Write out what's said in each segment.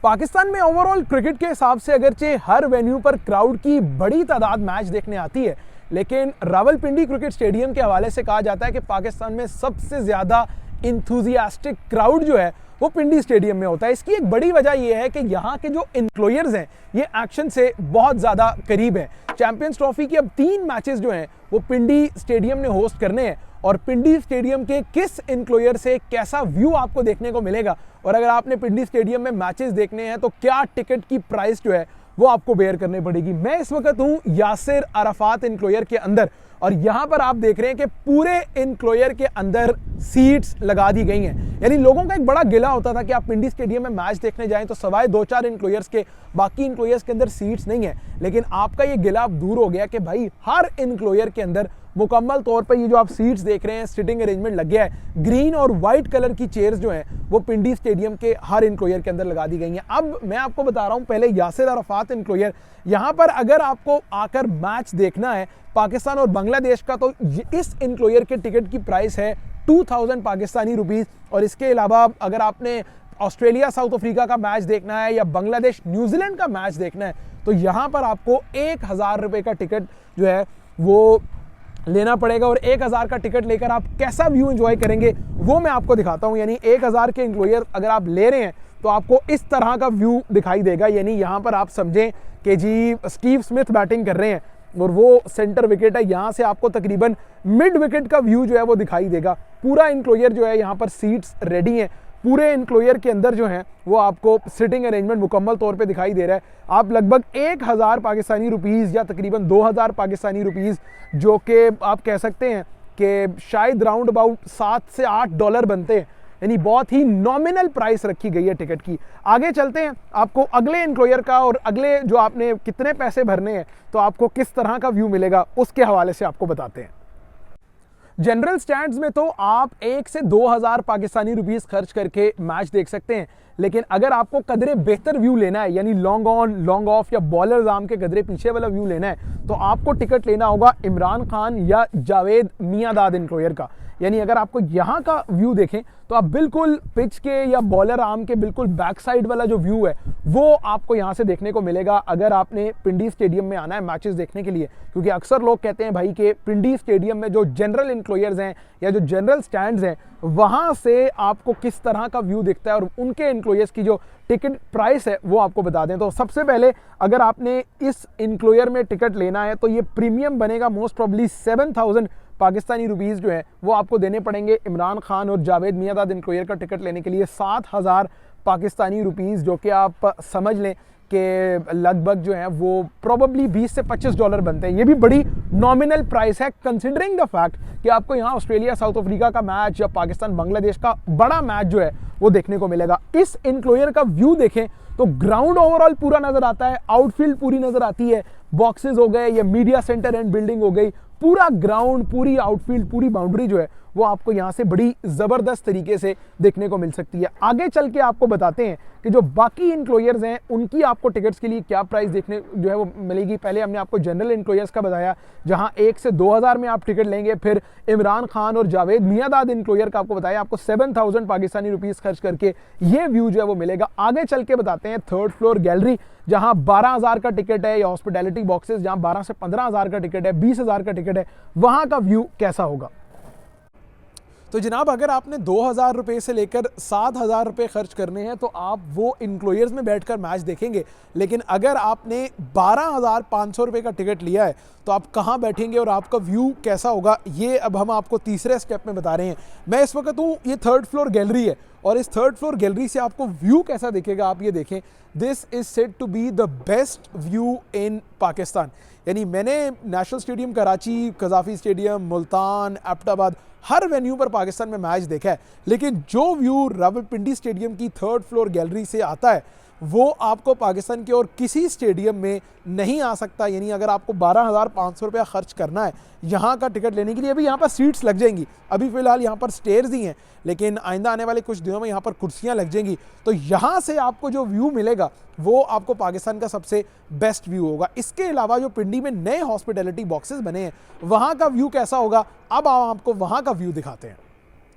पाकिस्तान में overall cricket के हिसाब से अगरचे हर वेन्यू पर क्राउड की बड़ी तादाद मैच देखने आती है, लेकिन रावलपिंडी क्रिकेट स्टेडियम के हवाले से कहा जाता है कि पाकिस्तान में सबसे ज़्यादा इंथुजियास्टिक क्राउड जो है वो पिंडी स्टेडियम में होता है। इसकी एक बड़ी वजह यह है कि यहाँ के जो एम्प्लॉयर्स हैं ये एक्शन से बहुत ज़्यादा करीब है। चैंपियंस ट्रॉफी की अब 3 मैचेस जो हैं वो पिंडी स्टेडियम ने होस्ट करने हैं और पिंडी स्टेडियम के किस एन्क्लोयर से कैसा व्यू आपको देखने को मिलेगा और अगर आपने पिंडी स्टेडियम में मैचेस देखने हैं तो क्या टिकट की प्राइस जो है वो आपको बेयर करनी पड़ेगी। मैं इस वक्त हूँ यासिर अराफात एन्क्लोयर के अंदर और यहाँ पर आप देख रहे हैं कि पूरे एन्क्लोयर के अंदर सीट्स लगा दी गई हैं। यानी लोगों का एक बड़ा गिला होता था कि आप पिंडी स्टेडियम में मैच देखने जाएं तो सवाए 2-4 एन्क्लोयर्स के बाकी एन्क्लोयर्स के अंदर सीट्स नहीं है, लेकिन आपका ये गिला अब दूर हो गया कि भाई हर एन्क्लोयर के अंदर मुकम्मल तौर पर ये जो आप सीट्स देख रहे हैं सिटिंग अरेंजमेंट लग गया है। ग्रीन और वाइट कलर की चेयर्स जो हैं वो पिंडी स्टेडियम के हर एन्क्लोयर के अंदर लगा दी गई हैं। अब मैं आपको बता रहा हूं पहले यासिर अराफात एन्क्लोयर, यहाँ पर अगर आपको आकर मैच देखना है पाकिस्तान और बांग्लादेश का तो इस एन्क्लोयर के टिकट की प्राइस है 2000 पाकिस्तानी रुपीज़। और इसके अलावा अगर आपने ऑस्ट्रेलिया साउथ अफ्रीका का मैच देखना है या बांग्लादेश न्यूजीलैंड का मैच देखना है तो यहाँ पर आपको 1000 रुपये का टिकट जो है वो लेना पड़ेगा और 1000 का टिकट लेकर आप कैसा व्यू एंजॉय करेंगे वो मैं आपको दिखाता हूं। यानी 1000 के एन्क्लोयर अगर आप ले रहे हैं तो आपको इस तरह का व्यू दिखाई देगा। यानी यहाँ पर आप समझें कि जी स्टीव स्मिथ बैटिंग कर रहे हैं और वो सेंटर विकेट है, यहाँ से आपको तकरीबन मिड विकेट का व्यू जो है वो दिखाई देगा। पूरा एन्क्लोयर जो है यहाँ पर सीट्स रेडी हैं, पूरे एन्क्लोयर के अंदर जो हैं वो आपको सिटिंग अरेंजमेंट मुकम्मल तौर पे दिखाई दे रहा है। आप लगभग 1000 पाकिस्तानी रुपीज़ या तकरीबन 2000 पाकिस्तानी रुपीज़ जो कि आप कह सकते हैं कि शायद राउंड अबाउट 7 से 8 डॉलर बनते हैं, यानी बहुत ही नॉमिनल प्राइस रखी गई है टिकट की। आगे चलते हैं, आपको अगले एन्क्लोयर का और अगले जो आपने कितने पैसे भरने हैं तो आपको किस तरह का व्यू मिलेगा उसके हवाले से आपको बताते हैं। जनरल स्टैंड्स में तो आप 1 से 2000 पाकिस्तानी रुपीस खर्च करके मैच देख सकते हैं, लेकिन अगर आपको कदरे बेहतर व्यू लेना है यानी लॉन्ग ऑन लॉन्ग ऑफ या बॉलर आर्म के कदरे पीछे वाला व्यू लेना है तो आपको टिकट लेना होगा इमरान खान या जावेद मियांदाद एन्क्लोयर का। यानी अगर आपको यहाँ का व्यू देखें तो आप बिल्कुल पिच के या बॉलर आर्म के बिल्कुल बैक साइड वाला जो व्यू है वो आपको यहाँ से देखने को मिलेगा अगर आपने पिंडी स्टेडियम में आना है मैचेस देखने के लिए। क्योंकि अक्सर लोग कहते हैं भाई कि पिंडी स्टेडियम में जो जनरल एन्क्लोयर्स हैं या जो जनरल स्टैंड्स हैं वहाँ से आपको किस तरह का व्यू दिखता है और उनके एन्क्लोयर्स की जो टिकट प्राइस है वो आपको बता दें। तो सबसे पहले अगर आपने इस एन्क्लोयर में टिकट लेना है तो ये प्रीमियम बनेगा, मोस्ट प्रॉब्ली 7000 पाकिस्तानी रुपीज़ जो है वो आपको देने पड़ेंगे इमरान खान और जावेद मियांदाद एन्क्लोयर का टिकट लेने के लिए 7000 पाकिस्तानी रुपीज़, जो कि आप समझ लें कि लगभग जो है वो प्रोबेबली 20 से 25 डॉलर बनते हैं। ये भी बड़ी नॉमिनल प्राइस है कंसिडरिंग द फैक्ट कि आपको यहाँ ऑस्ट्रेलिया साउथ अफ्रीका का मैच या पाकिस्तान बांग्लादेश का बड़ा मैच जो है वो देखने को मिलेगा। इस एन्क्लोयर का व्यू देखें तो ग्राउंड ओवरऑल पूरा नजर आता है, आउटफील्ड पूरी नजर आती है, बॉक्सेस हो गए या मीडिया सेंटर एंड बिल्डिंग हो गई, पूरा ग्राउंड, पूरी आउटफील्ड, पूरी बाउंड्री जो है वो आपको यहाँ से बड़ी ज़बरदस्त तरीके से देखने को मिल सकती है। आगे चल के आपको बताते हैं कि जो बाकी एन्क्लोयर्स हैं उनकी आपको टिकट्स के लिए क्या प्राइस देखने जो है वो मिलेगी। पहले हमने आपको जनरल एन्क्लोयर्स का बताया जहाँ 1 से 2000 में आप टिकट लेंगे, फिर इमरान खान और जावेद मियांदाद एन्क्लोयर का आपको बताया आपको 7000 पाकिस्तानी रुपीज़ खर्च करके ये व्यू जो है वो मिलेगा। आगे चल के बताते हैं थर्ड फ्लोर गैलरी जहाँ 12000 का टिकट है या हॉस्पिटैलिटी बॉक्सेस जहाँ 12 से 15000 का टिकट है, 20000 का टिकट है, वहाँ का व्यू कैसा होगा। तो जनाब अगर आपने 2000 रुपये से लेकर 7000 रुपये खर्च करने हैं तो आप वो एन्क्लोयर्स में बैठकर मैच देखेंगे, लेकिन अगर आपने 12500 रुपये का टिकट लिया है तो आप कहाँ बैठेंगे और आपका व्यू कैसा होगा ये अब हम आपको तीसरे स्टेप में बता रहे हैं। मैं इस वक्त हूँ, ये थर्ड फ्लोर गैलरी है और इस थर्ड फ्लोर गैलरी से आपको व्यू कैसा दिखेगा आप ये देखें। This is said to be the best view in Pakistan. यानी मैंने national stadium Karachi, Gaddafi stadium, Multan, Abbottabad हर वेन्यू पर पाकिस्तान में मैच देखा है, लेकिन जो व्यू रावलपिंडी स्टेडियम की थर्ड फ्लोर गैलरी से आता है वो आपको पाकिस्तान के और किसी स्टेडियम में नहीं आ सकता। यानी अगर आपको 12500 रुपया खर्च करना है यहाँ का टिकट लेने के लिए, अभी यहाँ पर सीट्स लग जाएंगी, अभी फ़िलहाल यहाँ पर स्टेयर्स ही हैं, लेकिन आइंदा आने वाले कुछ दिनों में यहाँ पर कुर्सियाँ लग जाएंगी, तो यहाँ से आपको जो व्यू मिलेगा वो आपको पाकिस्तान का सबसे बेस्ट व्यू होगा। इसके अलावा जो पिंडी में नए हॉस्पिटैलिटी बॉक्सेस बने हैं वहाँ का व्यू कैसा होगा, अब आपको वहाँ का व्यू दिखाते हैं।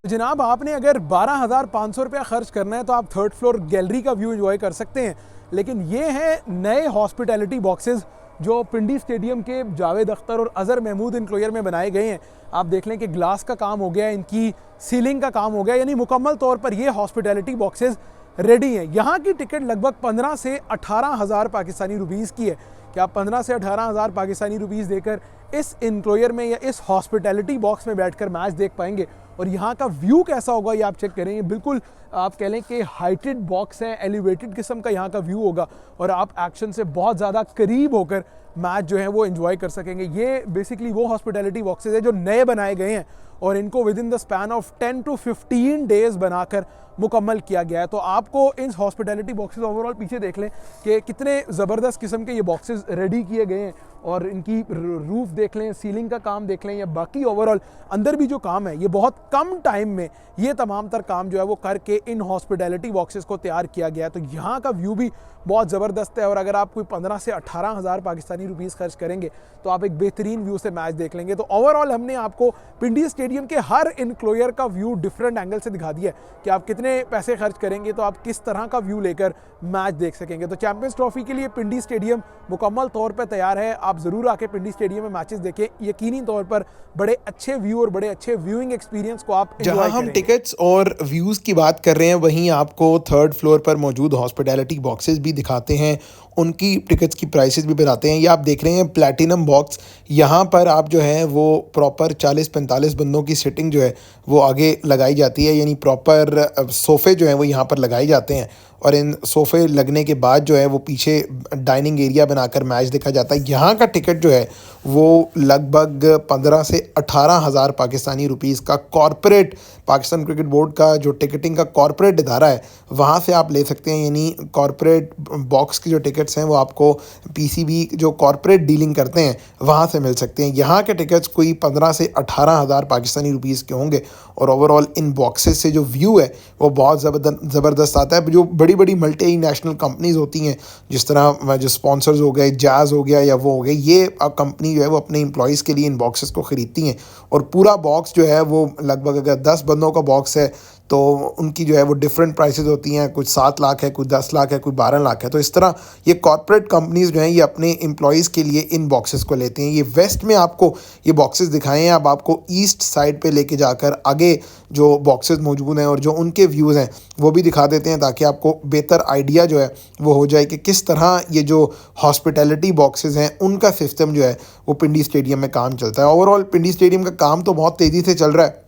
तो जनाब, आपने अगर 12,500 रुपया खर्च करना है तो आप थर्ड फ्लोर गैलरी का व्यू एंजॉय कर सकते हैं। लेकिन ये हैं नए हॉस्पिटैलिटी बॉक्सेस जो पिंडी स्टेडियम के जावेद अख्तर और अज़हर महमूद इनक्लोजर में बनाए गए हैं। आप देख लें कि ग्लास का काम हो गया, इनकी सीलिंग का काम हो गया, यानी मुकम्मल तौर पर ये हॉस्पिटैलिटी बॉक्सेस रेडी हैं। यहाँ की टिकट लगभग 15 से 18,000 पाकिस्तानी रुपीज़ की है कि आप 15 से 18,000 पाकिस्तानी रुपीज़ देकर इस इनक्लोजर में या इस हॉस्पिटैलिटी बॉक्स में बैठकर मैच देख पाएंगे। और यहाँ का व्यू कैसा होगा ये आप चेक करेंगे। बिल्कुल आप कह लें कि हाइटेड बॉक्स है, एलिवेटेड किस्म का यहाँ का व्यू होगा और आप एक्शन से बहुत ज़्यादा करीब होकर मैच जो है वो एंजॉय कर सकेंगे। ये बेसिकली वो हॉस्पिटैलिटी बॉक्सेस है जो नए बनाए गए हैं और इनको with in the span of 10 to 15 days बनाकर मुकम्मल किया गया है। तो आपको इन हॉस्पिटैलिटी बॉक्सेस ओवरऑल पीछे देख लें कि कितने ज़बरदस्त किस्म के ये बॉक्सेस रेडी किए गए हैं और इनकी रूफ देख लें, सीलिंग का काम देख लें या बाकी ओवरऑल अंदर भी जो काम है, ये बहुत कम टाइम में ये तमाम तर काम जो है वो करके इन हॉस्पिटैलिटी बॉक्सेस को तैयार किया गया है। तो यहाँ का व्यू भी बहुत ज़बरदस्त है और अगर आप कोई 15 से 18,000 पाकिस्तानी रुपीज़ खर्च करेंगे तो आप एक बेहतरीन व्यू से मैच देख लेंगे। तो ओवरऑल हमने आपको पिंडी स्टेडियम के हर इनक्लोजर का व्यू डिफरेंट एंगल से दिखा दिया है कि आप कितने पैसे खर्च करेंगे तो आप किस तरह का व्यू लेकर मैच देख सकेंगे। तो चैंपियंस ट्रॉफी के लिए पिंडी स्टेडियम मुकम्मल तौर पर तैयार है। आप ज़रूर आके पिंडी स्टेडियम में मैचेस देखें, यकीनी तौर पर बड़े अच्छे व्यू और बड़े अच्छे व्यूइंग एक्सपीरियंस को आप जहां हम टिकट्स और व्यूज़ की बात कर रहे हैं, वहीं आपको थर्ड फ्लोर पर मौजूद हॉस्पिटैलिटी बॉक्सेस भी दिखाते हैं, उनकी टिकट्स की प्राइसेस भी बताते हैं। ये आप देख रहे हैं प्लैटिनम बॉक्स, यहाँ पर आप जो है वो प्रॉपर 40-45 बंदों की सिटिंग जो है वो आगे लगाई जाती है, यानी प्रॉपर सोफ़े जो हैं वो यहाँ पर लगाए जाते हैं और इन सोफ़े लगने के बाद जो है वो पीछे डाइनिंग एरिया बनाकर मैच देखा जाता है। यहाँ का टिकट जो है वो लगभग 15 से 18,000 पाकिस्तानी रुपीज़ का कॉर्पोरेट, पाकिस्तान क्रिकेट बोर्ड का जो टिकटिंग का कॉर्पोरेट इदारा है वहाँ से आप ले सकते हैं। यानी कॉर्पोरेट बॉक्स की जो टिकट्स हैं वो आपको पीसीबी जो कॉर्पोरेट डीलिंग करते हैं वहाँ से मिल सकते हैं। यहाँ के टिकट्स कोई 15 से 18,000 पाकिस्तानी रुपीज़ के होंगे और ओवरऑल इन बॉक्सेस से जो व्यू है वो बहुत ज़बरदस्त आता है। जो बड़ी बड़ी मल्टी नेशनल कंपनीज़ होती हैं, जिस तरह जो स्पॉन्सर्स हो गए, जाज़ हो गया या वो हो गए, ये कंपनी जो है वो अपने एम्प्लॉयज़ के लिए इन बॉक्सेस को ख़रीदती हैं और पूरा बॉक्स जो है वो लगभग अगर 10 बंदों का बॉक्स है तो उनकी जो है वो डिफरेंट प्राइसेस होती हैं, कुछ 7 लाख है, कुछ 10 लाख है, कुछ 12 लाख है। तो इस तरह ये कॉर्पोरेट कंपनीज़ जो हैं ये अपने एम्प्लॉयज़ के लिए इन बॉक्सेस को लेते हैं। ये वेस्ट में आपको ये बॉक्सेस दिखाए हैं, अब आपको ईस्ट साइड पे लेके जाकर आगे जो बॉक्सेस मौजूद हैं और जो उनके व्यूज़ हैं वो भी दिखा देते हैं ताकि आपको बेहतर आइडिया जो है वो हो जाए कि किस तरह ये जो हॉस्पिटैलिटी बॉक्सेस हैं उनका सिस्टम जो है वो पिंडी स्टेडियम में काम चलता है। ओवरऑल पिंडी स्टेडियम का काम तो बहुत तेज़ी से चल रहा है,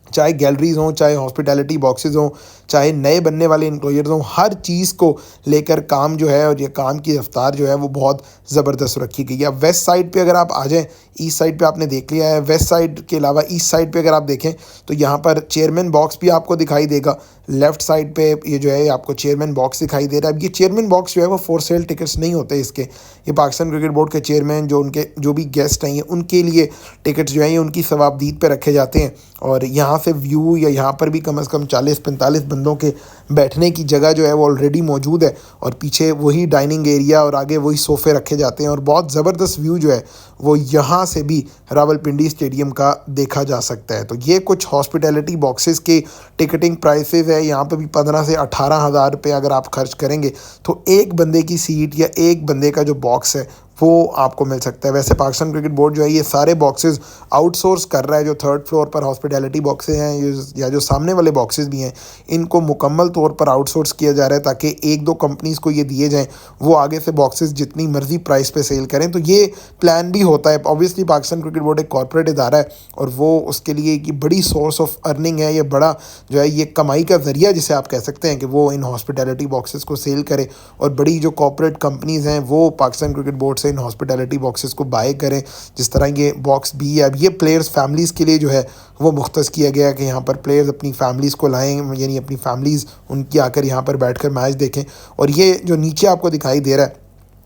चाहे गैलरीज़ हों, चाहे हॉस्पिटैलिटी बॉक्सेस हों, चाहे नए बनने वाले इनक्लोजर्स हों, हर चीज़ को लेकर काम जो है और ये काम की रफ्तार जो है वो बहुत ज़बरदस्त रखी गई है। अब वेस्ट साइड पे अगर आप आ जाएँ, ईस्ट साइड पे आपने देख लिया है, वेस्ट साइड के अलावा ईस्ट साइड पे अगर आप देखें तो यहाँ पर चेयरमैन बॉक्स भी आपको दिखाई देगा। लेफ़्ट साइड पे ये जो है आपको चेयरमैन बॉक्स दिखाई दे रहा है। अब ये चेयरमैन बॉक्स जो है वो फॉर सेल टिकट्स नहीं होते इसके, ये पाकिस्तान क्रिकेट बोर्ड के चेयरमैन जो भी गेस्ट हैं उनके लिए टिकट्स जो हैं ये उनकी सवाबदीद पे रखे जाते हैं और यहाँ से व्यू या यहाँ पर भी कम से कम 40-45 बंदों के बैठने की जगह जो है वो ऑलरेडी मौजूद है और पीछे वही डाइनिंग एरिया और आगे वही सोफ़े रखे जाते हैं और बहुत ज़बरदस्त व्यू जो है वो यहाँ से भी रावलपिंडी स्टेडियम का देखा जा सकता है। तो ये कुछ हॉस्पिटैलिटी बॉक्सेस के टिकटिंग प्राइसेस है। यहाँ पे भी 15 से 18,000 रुपये अगर आप खर्च करेंगे तो एक बंदे की सीट या एक बंदे का जो बॉक्स है वो आपको मिल सकता है। वैसे पाकिस्तान क्रिकेट बोर्ड जो है ये सारे बॉक्सेस आउटसोर्स कर रहा है। जो थर्ड फ्लोर पर हॉस्पिटैलिटी बॉक्सेस हैं या जो सामने वाले बॉक्सेस भी हैं इनको मुकम्मल तौर पर आउटसोर्स किया जा रहा है ताकि 1-2 कंपनीज़ को ये दिए जाएँ, वो आगे से बॉक्सेस जितनी मर्ज़ी प्राइस पे सेल करें। तो ये प्लान भी होता है। ऑब्वियसली पाकिस्तान क्रिकेट बोर्ड एक कॉर्पोरेट इदारा है और वो उसके लिए एक बड़ी सोर्स ऑफ अर्निंग है, ये बड़ा जो है ये कमाई का ज़रिया जिसे आप कह सकते हैं कि वो इन हॉस्पिटैलिटी बॉक्सेस को सेल करे और बड़ी जो कॉर्पोरेट कंपनीज़ हैं वो Pakistan cricket board in hospitality boxes को बाय करें। जिस तरह ये बॉक्स भी है, अब ये प्लेयर्स फैमिलीज़ के लिए जो है वो मुख्तस किया गया है कि यहाँ पर प्लेयर्स अपनी फैमिलीज़ को लाएं, यानी अपनी फैमिलीज़ उनकी आकर यहाँ पर बैठकर मैच देखें। और ये जो नीचे आपको दिखाई दे रहा है,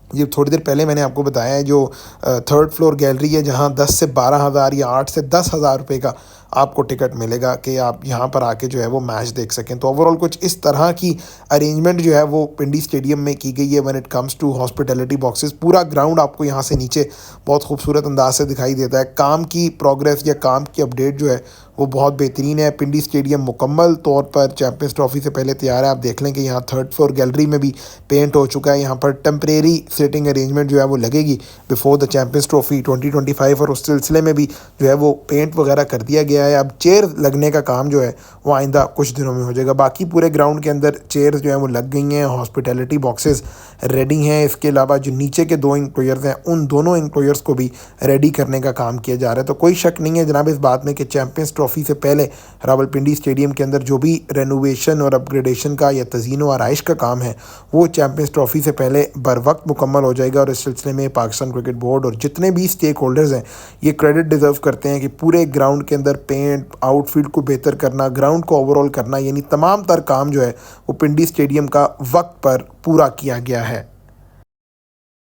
ये थोड़ी देर पहले मैंने आपको बताया है जो थर्ड फ्लोर गैलरी है जहाँ 10 से 12,000 या 8 से 10,000 रुपये का आपको टिकट मिलेगा कि आप यहाँ पर आके जो है वो मैच देख सकें। तो ओवरऑल कुछ इस तरह की अरेंजमेंट जो है वो पिंडी स्टेडियम में की गई है when it comes to hospitality boxes. पूरा ग्राउंड आपको यहाँ से नीचे बहुत खूबसूरत अंदाज से दिखाई देता है। काम की प्रोग्रेस या काम की अपडेट जो है वो बहुत बेहतरीन है। पिंडी स्टेडियम मुकम्मल तौर पर चैंपियंस ट्रॉफी से पहले तैयार है। आप देख लें कि यहाँ थर्ड फ्लोर गैलरी में भी पेंट हो चुका है। यहाँ पर टेम्परेरी सीटिंग अरेंजमेंट जो है वो लगेगी बिफोर द चैंपियंस ट्रॉफी 2025 और उस सिलसिले में भी जो है वो पेंट वगैरह कर दिया गया है। अब चेयर लगने का काम जो है वो आइंदा कुछ दिनों में हो जाएगा। बाकी पूरे ग्राउंड के अंदर चेयर्स जो है वो लग गई हैं, हॉस्पिटैलिटी बॉक्सेस रेडी हैं। इसके अलावा जो नीचे के 2 इंक्लोयर्स हैं उन दोनों इंक्लोयर्स को भी रेडी करने का काम किया जा रहा है। तो कोई शक नहीं है जनाब इस बात में कि चैंपियंस ट्रॉफी से पहले रावलपिंडी स्टेडियम के अंदर जो भी रेनोवेशन और अपग्रेडेशन का या तज़ीन व आराइश का काम है वो चैंपियंस ट्रॉफी से पहले बर वक्त मुकम्मल हो जाएगा। और इस सिलसिले में पाकिस्तान क्रिकेट बोर्ड और जितने भी स्टेक होल्डर्स हैं ये क्रेडिट डिज़र्व करते हैं कि पूरे ग्राउंड के अंदर पेंट, आउटफील्ड को बेहतर करना, ग्राउंड को ओवरऑल करना, यानी तमाम तर काम जो है वो पिंडी स्टेडियम का वक्त पर पूरा किया गया है।